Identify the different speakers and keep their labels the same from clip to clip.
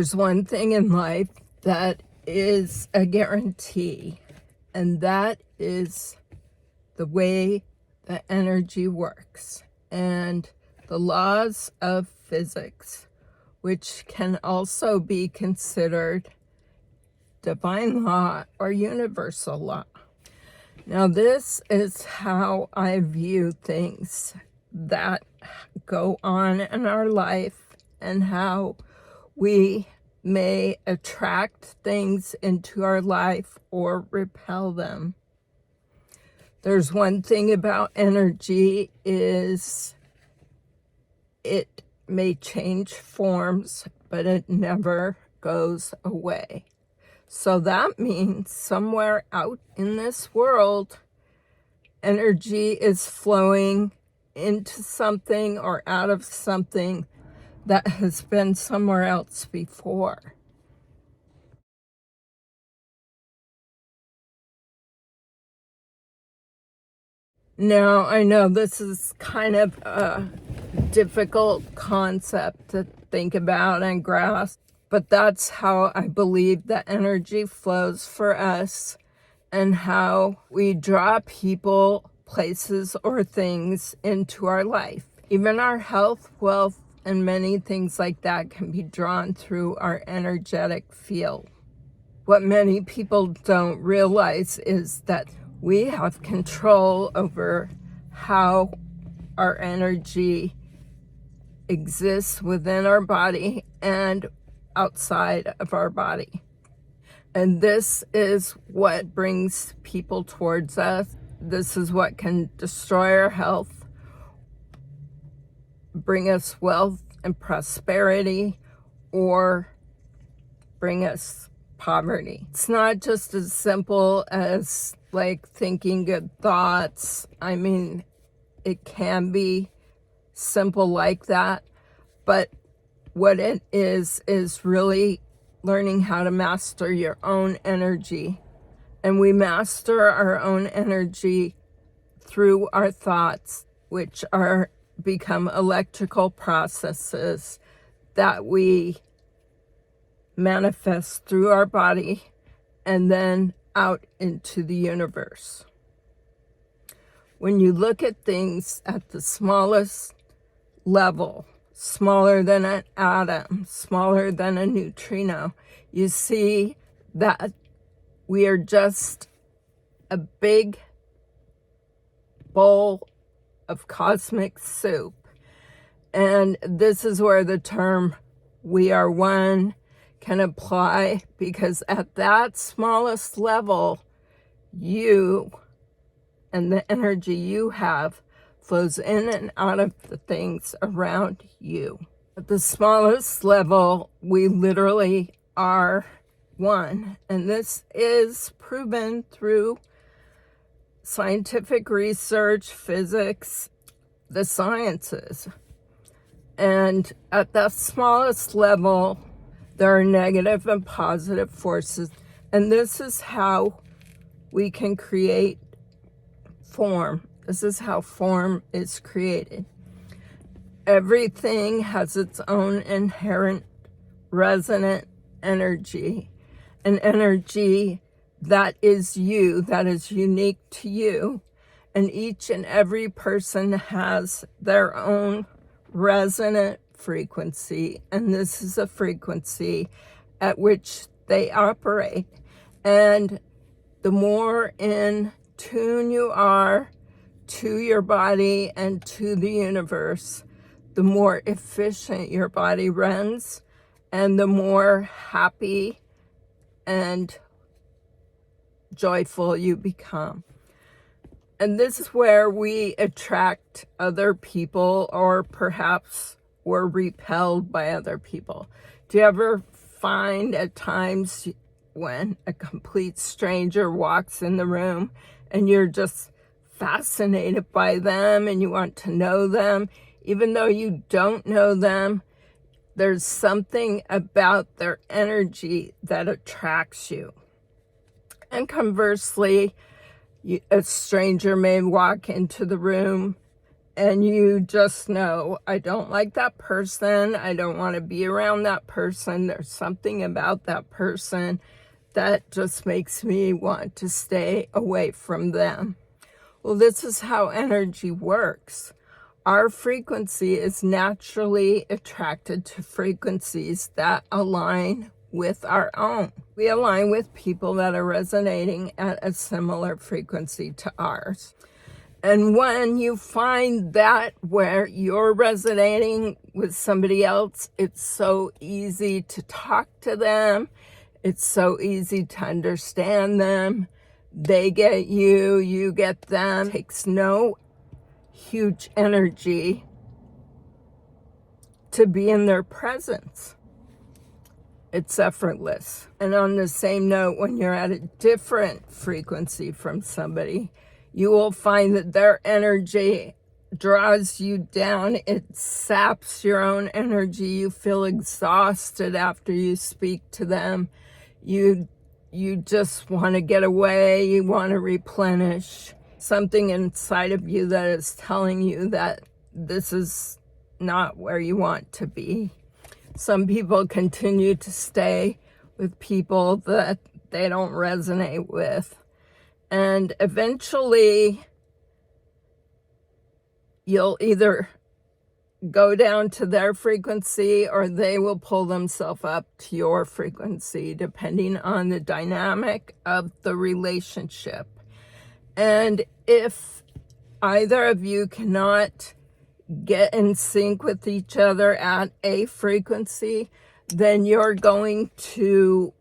Speaker 1: There's one thing in life that is a guarantee, and that is the way the energy works and the laws of physics, which can also be considered divine law or universal law. Now, this is how I view things that go on in our life and how we may attract things into our life or repel them. There's one thing about energy is it may change forms, but it never goes away. So that means somewhere out in this world, energy is flowing into something or out of something that has been somewhere else before. Now, I know this is kind of a difficult concept to think about and grasp, but that's how I believe that energy flows for us and how we draw people, places, or things into our life. Even our health, wealth, and many things like that can be drawn through our energetic field. What many people don't realize is that we have control over how our energy exists within our body and outside of our body. And this is what brings people towards us. This is what can destroy our health, bring us wealth and prosperity, or bring us poverty. It's not just as simple as like thinking good thoughts. I mean, it can be simple like that, but what it is really learning how to master your own energy. And we master our own energy through our thoughts, which are become electrical processes that we manifest through our body and then out into the universe. When you look at things at the smallest level, smaller than an atom, smaller than a neutrino, you see that we are just a big bowl of cosmic soup. And this is where the term "we are one" can apply, because at that smallest level, you and the energy you have flows in and out of the things around you. At the smallest level, we literally are one. And this is proven through scientific research, physics, the sciences. And at the smallest level, there are negative and positive forces. And this is how we can create form. This is how form is created. Everything has its own inherent resonant energy, an energy that is you, that is unique to you. And each and every person has their own resonant frequency. And this is a frequency at which they operate. And the more in tune you are to your body and to the universe, the more efficient your body runs and the more happy and joyful you become. And this is where we attract other people, or perhaps we're repelled by other people. Do you ever find at times when a complete stranger walks in the room and you're just fascinated by them and you want to know them, even though you don't know them? There's something about their energy that attracts you. And conversely, a stranger may walk into the room and you just know, I don't like that person. I don't want to be around that person. There's something about that person that just makes me want to stay away from them. Well, this is how energy works. Our frequency is naturally attracted to frequencies that align with our own. We align with people that are resonating at a similar frequency to ours. And when you find that where you're resonating with somebody else, it's so easy to talk to them. It's so easy to understand them. They get you, you get them. It takes no huge energy to be in their presence. It's effortless. And on the same note, when you're at a different frequency from somebody, you will find that their energy draws you down. It saps your own energy. You feel exhausted after you speak to them. You just want to get away. You want to replenish. Something inside of you that is telling you that this is not where you want to be. Some people continue to stay with people that they don't resonate with. And eventually, you'll either go down to their frequency or they will pull themselves up to your frequency, depending on the dynamic of the relationship. And if either of you cannot get in sync with each other at a frequency, then you're going to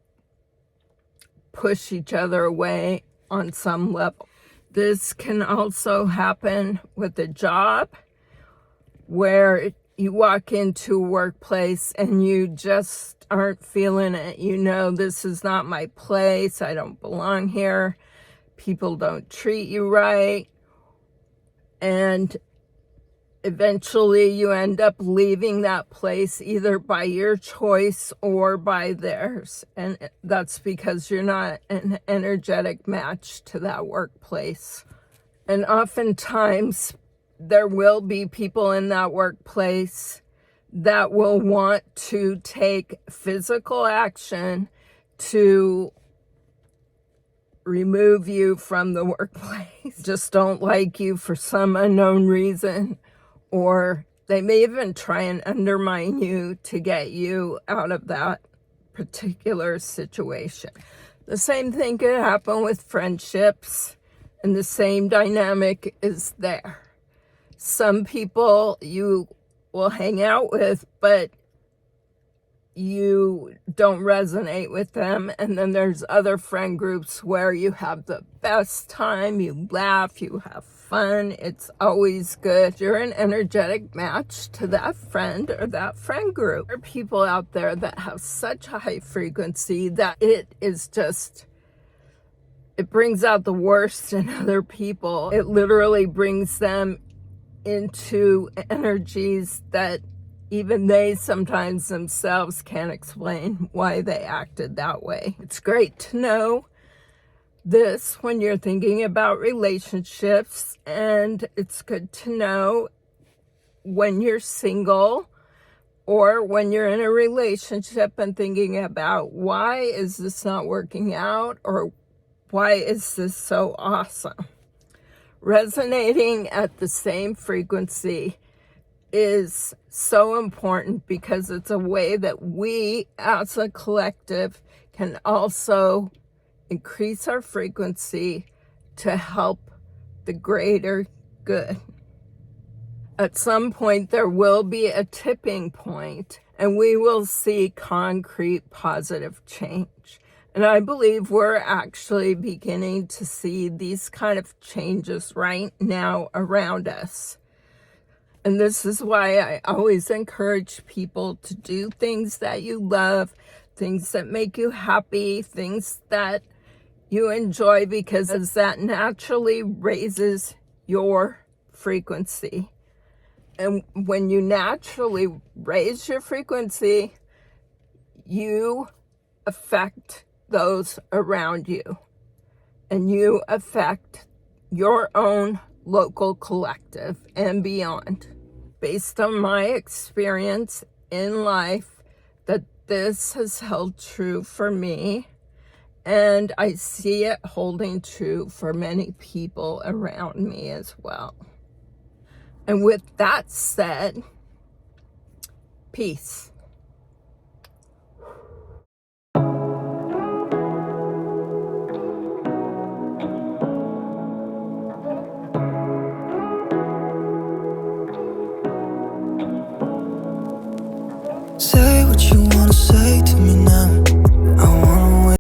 Speaker 1: push each other away on some level. This can also happen with a job where you walk into a workplace and you just aren't feeling it. You know, this is not my place. I don't belong here. People don't treat you right. And eventually you end up leaving that place either by your choice or by theirs. And that's because you're not an energetic match to that workplace. And oftentimes there will be people in that workplace that will want to take physical action to remove you from the workplace. Just don't like you for some unknown reason. Or they may even try and undermine you to get you out of that particular situation. The same thing could happen with friendships, and the same dynamic is there. Some people you will hang out with, but you don't resonate with them. And then there's other friend groups where you have the best time, you laugh, you have fun, it's always good. You're an energetic match to that friend or that friend group. There are people out there that have such a high frequency that it brings out the worst in other people. It literally brings them into energies that even they sometimes themselves can't explain why they acted that way. It's great to know this when you're thinking about relationships, and it's good to know when you're single or when you're in a relationship and thinking about, why is this not working out, or why is this so awesome? Resonating at the same frequency is so important because it's a way that we as a collective can also increase our frequency to help the greater good. At some point, there will be a tipping point and we will see concrete positive change. And I believe we're actually beginning to see these kind of changes right now around us. And this is why I always encourage people to do things that you love, things that make you happy, things that you enjoy, because that naturally raises your frequency. And when you naturally raise your frequency, you affect those around you, and you affect your own local collective and beyond. Based on my experience in life, that this has held true for me, and I see it holding true for many people around me as well. And with that said, peace.